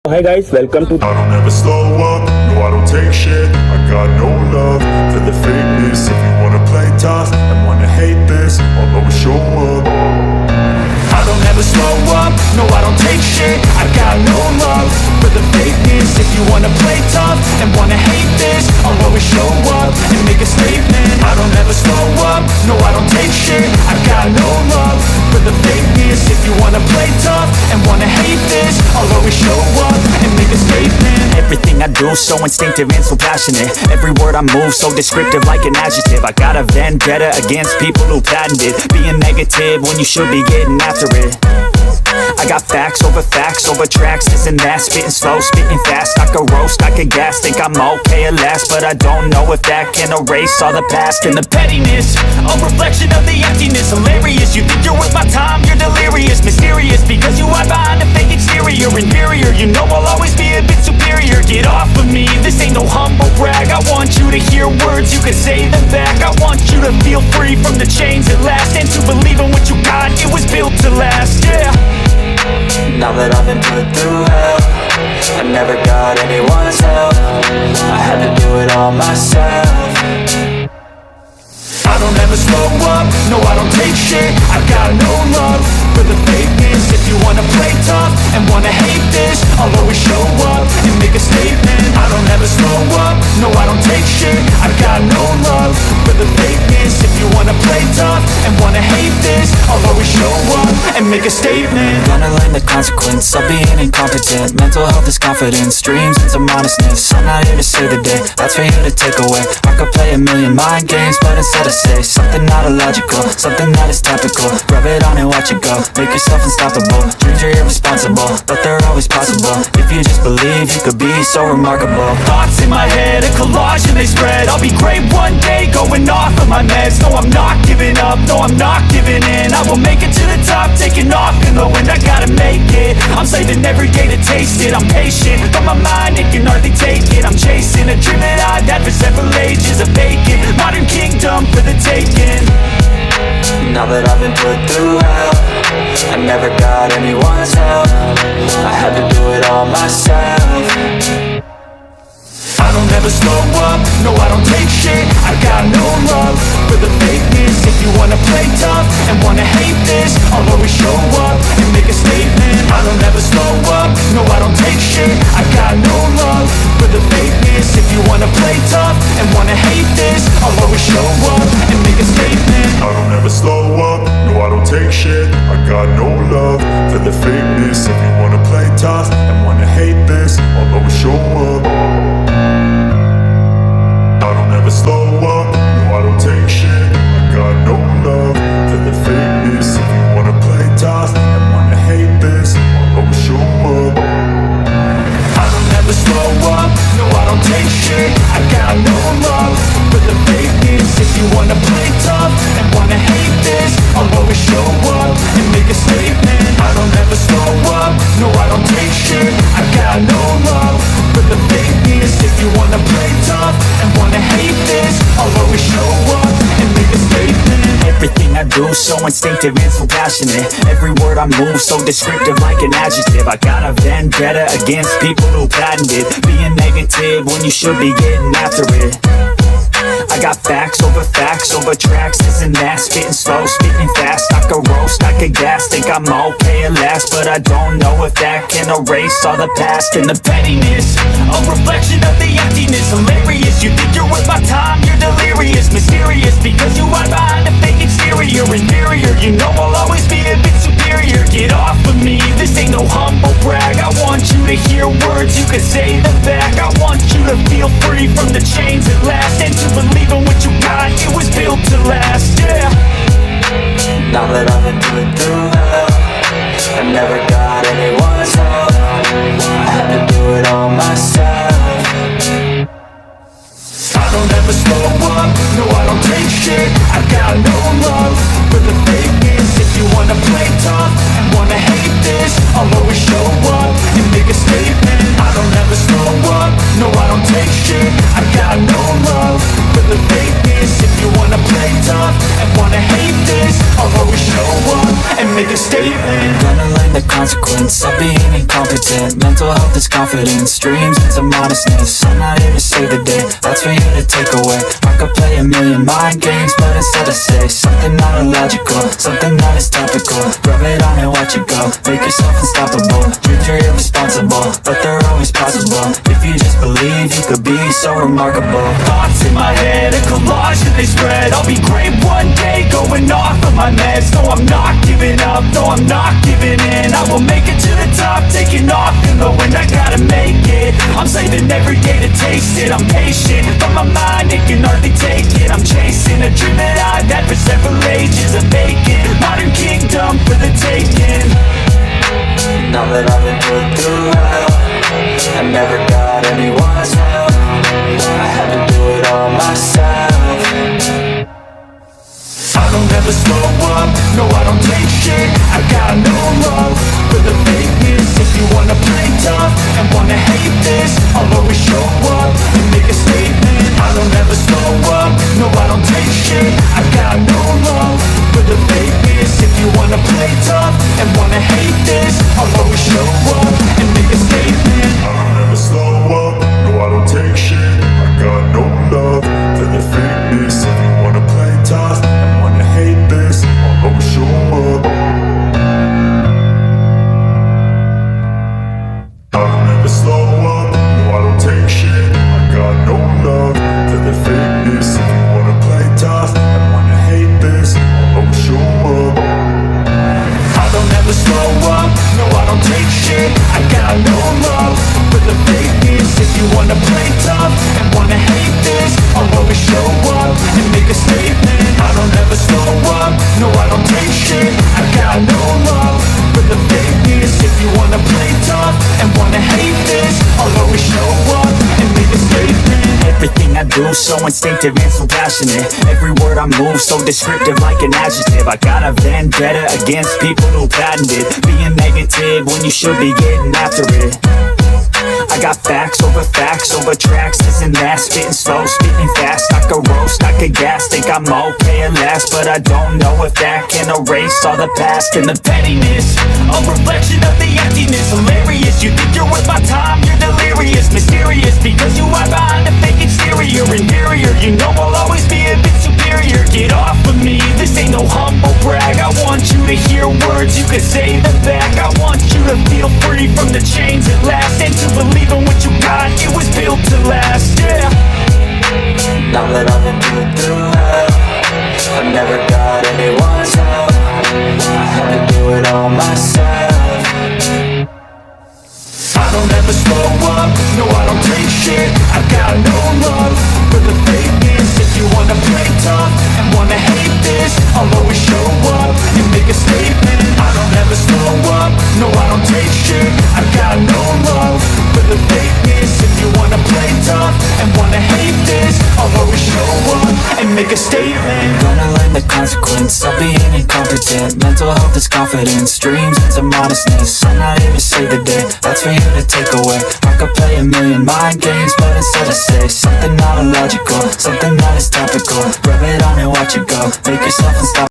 Hi guys, welcome to. I don't ever slow up, no I don't take shit. I got no love for the fakeness. If you wanna play tough and wanna hate this, I'll always show up. I don't ever slow up, no I don't take shit. I got no love for the fakeness. If you wanna play tough and wanna hate this, I'll always show up and make a statement. I don't ever slow up, no I don't take shit. I got no love for the fakeness. If you wanna play tough and wanna hate this, I'll always show up and make a statement. Everything I do so instinctive and so passionate. Every word I move so descriptive like an adjective. I got a vendetta against people who patented being negative when you should be getting after it. I got facts over tracks, this and that. Spitting slow, spitting fast, I could roast, I could gas. Think I'm okay at last, but I don't know if that can erase all the past. And the pettiness, a reflection of the emptiness. Hilarious, you think you're worth my time, you're delirious. Mysterious, because you hide behind a fake exterior. Inferior, you know I'll always be a bit superior. Get off of me, this ain't no humble brag. I want you to hear words, you can say them back. I want you to feel free from the chains at last, and to believe in what you got, it was built to last, yeah. Now that I've been put through hell, I never got anyone's help. I had to do it all myself. I don't ever slow up, no I don't take shit. I got no love for the fakeness. If you wanna play tough and wanna hate this, I'll always show up and make a statement. I don't ever slow up, no I don't take shit. I got no love for the fakeness. If you wanna play tough and wanna hate this, I'll always show up and make a statement. Gonna learn the consequence of being incompetent. Mental health is confidence, dreams into modestness. I'm not here to save the day, that's for you to take away. I could play a million mind games, but instead I say something not illogical, something that is topical. Rub it on and watch it go, make yourself unstoppable. Dreams are irresponsible, but they're always possible. If you just believe, you could be so remarkable. Thoughts in my head, a collage and they spread. I'll be great one day, going off of my meds. No, I'm not giving up, no, I'm not giving in. I will make it to the top, taking off in the wind. I gotta make it, I'm saving every day to taste it. I'm patient, but my mind, it can hardly take it. I'm chasing a dream that I've had for several ages. A vacant, modern kingdom for the taking. Now that I've been put through hell, I never got anyone's help. I had to do it all myself. I don't ever slow up, no I don't take shit. I got no love for the fakeness. If you wanna play tough and wanna hate this, I'll always show up and make a statement. I don't ever slow up, no I don't take shit. I got no love for the fakeness. If you wanna play tough and wanna hate this, I'll always show up and make a statement. I don't ever slow up, no I don't take shit. I got no love for the fakeness. If you wanna play tough and wanna hate this, I'll always show up. I don't ever slow up, no I don't take shit. I got no love for the fakeness. If you wanna play tough and wanna hate this, I'll always show up. I don't ever slow up, no I don't take shit. I got no love for the fakeness. If you wanna play tough and wanna hate this, I'll always show up and make a statement. I don't ever slow up, no I don't take shit. I got no love for the fakeness. If you wanna play tough and wanna hate this, I'll always show up and make a statement. Everything I do so instinctive and so passionate. Every word I move so descriptive like an adjective. I got a vendetta against people who patented being negative when you should be getting after it. I got facts over tracks, this and that. Spitting slow, spitting fast, I could roast, I could gas. Think I'm okay at last, but I don't know if that can erase all the past. And the pettiness, a reflection of the emptiness. Hilarious, you think you're worth my time, you're delirious. Mysterious, because you hide behind a fake exterior. Inferior, you know I'll always be a bit superior. Get off of me, this ain't no humble brag. I want you to hear words, you can say them back. I want you to feel free from the chains at last, and to believe in what you got, it was built to last, yeah. Now that I've been put through hell, I never got anyone's help. I had to do it all myself. I don't ever slow up, no I don't take shit. I got no love for the fakeness. If you wanna play tough and wanna hate this, I'll always show up and make a statement. I don't ever slow up, no I don't take shit. I got no love for the fakeness. If you wanna play tough and wanna hate this, I'll always show up and make a statement. Gonna learn the consequence of being Mental health is confidence, dreams and some honestness. I'm not here to save the day, that's for you to take away. I could play a million mind games, but instead I say something not illogical, something that is topical. Rub it on and watch it go, make yourself unstoppable. Dreams are irresponsible, but they're always possible. If you just believe, you could be so remarkable. Thoughts in my head, a collage that they spread. I'll be great one day, going off of my meds. No, I'm not giving up, no, I'm not giving in. I will make it to the top, taking off in the wind. I gotta make it, I'm saving every day to taste it. I'm patient, but my mind, it can hardly take it. I'm chasing a dream that I've had for several ages. A vacant, modern kingdom for the taking. Now that I've been put through hell, I never got anyone's help. I had to do it all myself. I don't ever slow up, no I don't take shit. I got no love for the fakeness. If you wanna play tough and wanna hate this, I'll always show up and make a statement. I don't ever slow up, no I don't take shit. I got no love for the fakeness. If you wanna play tough and wanna hate this, I'll always show up and make a statement. I don't ever slow up, no I don't take shit. I got no love for the fakeness. If you wanna play tough and wanna hate this, I'll always show up. I don't ever slow up, no I don't take shit. I got no love for the fakeness. If you wanna play tough and wanna hate this, I'll always show up. I don't ever slow up, no I don't take shit. I got no love for the fakeness. If you wanna play tough and wanna hate this, I'll always show up and make a statement. I don't ever slow up, no I don't take shit. I got no love for the fakeness. If you wanna play tough and wanna hate this, I'll always show up and make a statement. Everything I do so instinctive and so passionate. Every word I move so descriptive like an adjective. I got a vendetta against people who patented being negative when you should be getting after it. I got facts over tracks, isn't that? Spitting slow, spitting fast, I could roast, I could gas. Think I'm okay at last, but I don't know if that can erase all the past and the Pettiness, a reflection of the emptiness. Hilarious, you think you're worth my time, you're delirious. Mysterious, because you hide behind a fake exterior. Inferior, you know I'll always be a bit superior. Get off of me, this ain't no humble brag. I want you to hear words, you can say them back. I want you to feel free from the chains at last, and to believe in what you got, it was built to last, yeah. Now that I've been put through hell, I never got anyone's help. I had to do it all myself. I don't ever slow up, no I don't take shit. I got no love for the fakeness. If you wanna play tough and wanna hate this, I'll always show up and make a statement. I don't ever slow up, no I don't take shit. I got no love for the fakeness. If you wanna play tough and wanna hate this, I'll always show up and make a statement. Gonna learn the consequence of being incompetent. Mental health is confidence, dreams and some honestness. I'm not here to save the day, that's for you to take away. I could play a million mind games, but instead I say something not illogical, something that is topical. Rub it on and watch it go, make yourself unstoppable.